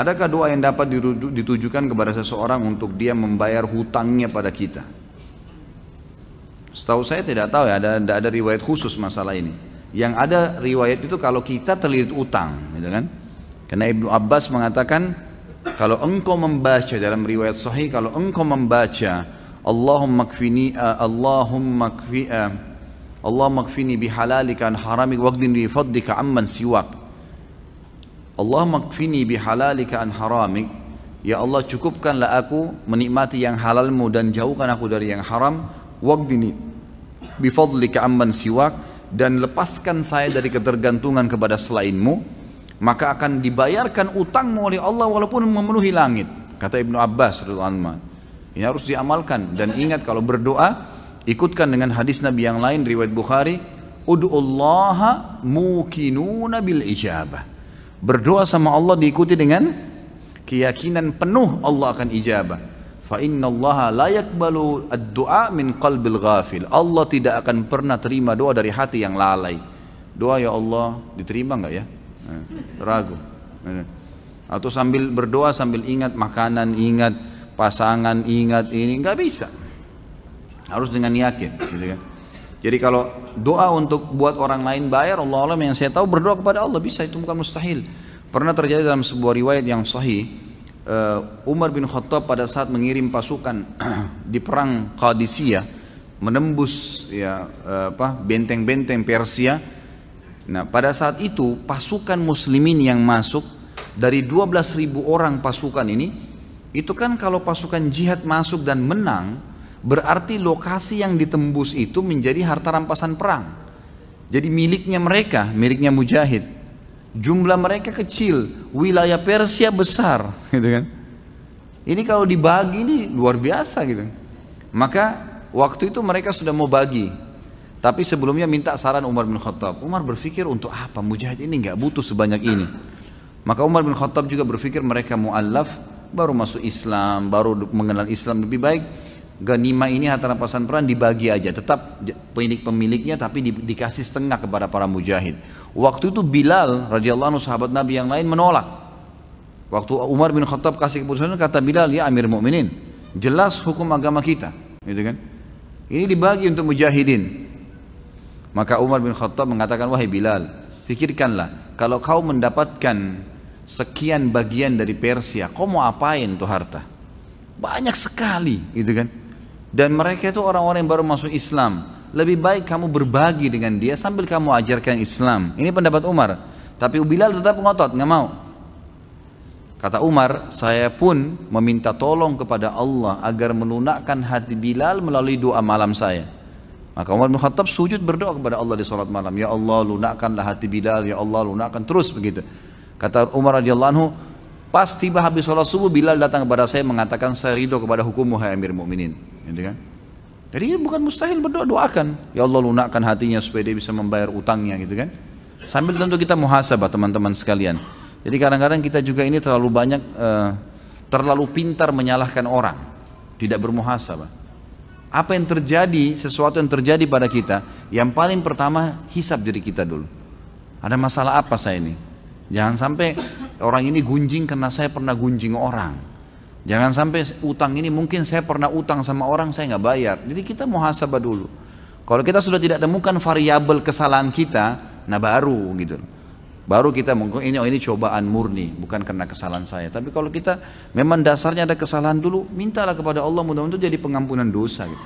Adakah doa yang dapat ditujukan kepada seseorang untuk dia membayar hutangnya pada kita? Setahu saya tidak tahu ya, ada riwayat khusus masalah ini. Yang ada riwayat itu kalau kita terlilit utang, gitu kan? Karena Ibnu Abbas mengatakan kalau engkau membaca dalam riwayat sahih, kalau engkau membaca Allahumma kfini bihalalika an haramik waqdini bi fadlika amman siwak. Allahumma kfini bihalalika an haramik, ya Allah cukupkanlah aku menikmati yang halalmu dan jauhkan aku dari yang haram. Waqdini bifadlika amman siwak, dan lepaskan saya dari ketergantungan kepada selainmu, maka akan dibayarkan utangmu oleh Allah walaupun memenuhi langit. Kata Ibnu Abbas radhiyallahu anhu. Ini harus diamalkan, dan ingat kalau berdoa ikutkan dengan hadis Nabi yang lain riwayat Bukhari, ud'ullaha mukinuna bil ijabah. Berdoa sama Allah diikuti dengan keyakinan penuh Allah akan ijabah. Fa innallaha la yaqbalu ad-du'a min qalbil ghafil. Allah tidak akan pernah terima doa dari hati yang lalai. Doa ya Allah diterima enggak ya? Ragu. Atau sambil berdoa sambil ingat makanan, ingat pasangan, ingat ini, enggak bisa. Harus dengan yakin, gitu kan. Jadi kalau doa untuk buat orang lain bayar, Allah alam yang saya tahu berdoa kepada Allah bisa, itu bukan mustahil. Pernah terjadi dalam sebuah riwayat yang sahih, Umar bin Khattab pada saat mengirim pasukan di perang Qadisiyah, menembus ya benteng-benteng Persia. Nah pada saat itu pasukan muslimin yang masuk dari 12.000 orang pasukan ini, itu kan kalau pasukan jihad masuk dan menang, berarti lokasi yang ditembus itu menjadi harta rampasan perang. Jadi miliknya mereka, miliknya mujahid. Jumlah mereka kecil, wilayah Persia besar, gitu kan. Ini kalau dibagi ini luar biasa gitu. Maka waktu itu mereka sudah mau bagi, tapi sebelumnya minta saran Umar bin Khattab. Umar berpikir untuk apa, mujahid ini nggak butuh sebanyak ini. Maka Umar bin Khattab juga berpikir mereka mu'allaf, baru masuk Islam, baru mengenal Islam, lebih baik ganimah ini harta rampasan perang dibagi aja, tetap pemiliknya tapi dikasih setengah kepada para mujahid. Waktu itu Bilal radhiyallahu anhu sahabat Nabi yang lain menolak. Waktu Umar bin Khattab kasih keputusan, kata Bilal, ya Amir Mukminin, jelas hukum agama kita, gitu kan? Ini dibagi untuk mujahidin. Maka Umar bin Khattab mengatakan, wahai Bilal, pikirkanlah, kalau kau mendapatkan sekian bagian dari Persia, kau mau apain tuh harta? Banyak sekali, gitu kan? Dan mereka itu orang-orang yang baru masuk Islam. Lebih baik kamu berbagi dengan dia sambil kamu ajarkan Islam. Ini pendapat Umar. Tapi Bilal tetap ngotot, nggak mau. Kata Umar, saya pun meminta tolong kepada Allah agar melunakkan hati Bilal melalui doa malam saya. Maka Umar bin Khattab sujud berdoa kepada Allah di salat malam. Ya Allah, lunakkanlah hati Bilal. Ya Allah, lunakkan, terus begitu. Kata Umar radhiyallahu anhu, pas tiba habis sholat subuh, Bilal datang kepada saya mengatakan, saya ridho kepada hukummu hai Amir Mukminin, gitu kan? Jadi bukan mustahil berdoa, doakan. Ya Allah lunakkan hatinya supaya dia bisa membayar utangnya, gitu kan? Sambil tentu kita muhasabah teman-teman sekalian. Jadi kadang-kadang kita juga ini terlalu banyak, terlalu pintar menyalahkan orang, tidak bermuhasabah. Apa yang terjadi, sesuatu yang terjadi pada kita, yang paling pertama hisab diri kita dulu. Ada masalah apa saya ini? Jangan sampai orang ini gunjing karena saya pernah gunjing orang. Jangan sampai utang ini mungkin saya pernah utang sama orang saya nggak bayar. Jadi kita muhasabah dulu. Kalau kita sudah tidak temukan variabel kesalahan kita, nah baru gitu. Baru kita mungkin ini cobaan murni, bukan karena kesalahan saya. Tapi kalau kita memang dasarnya ada kesalahan dulu, mintalah kepada Allah mudah-mudahan jadi pengampunan dosa gitu.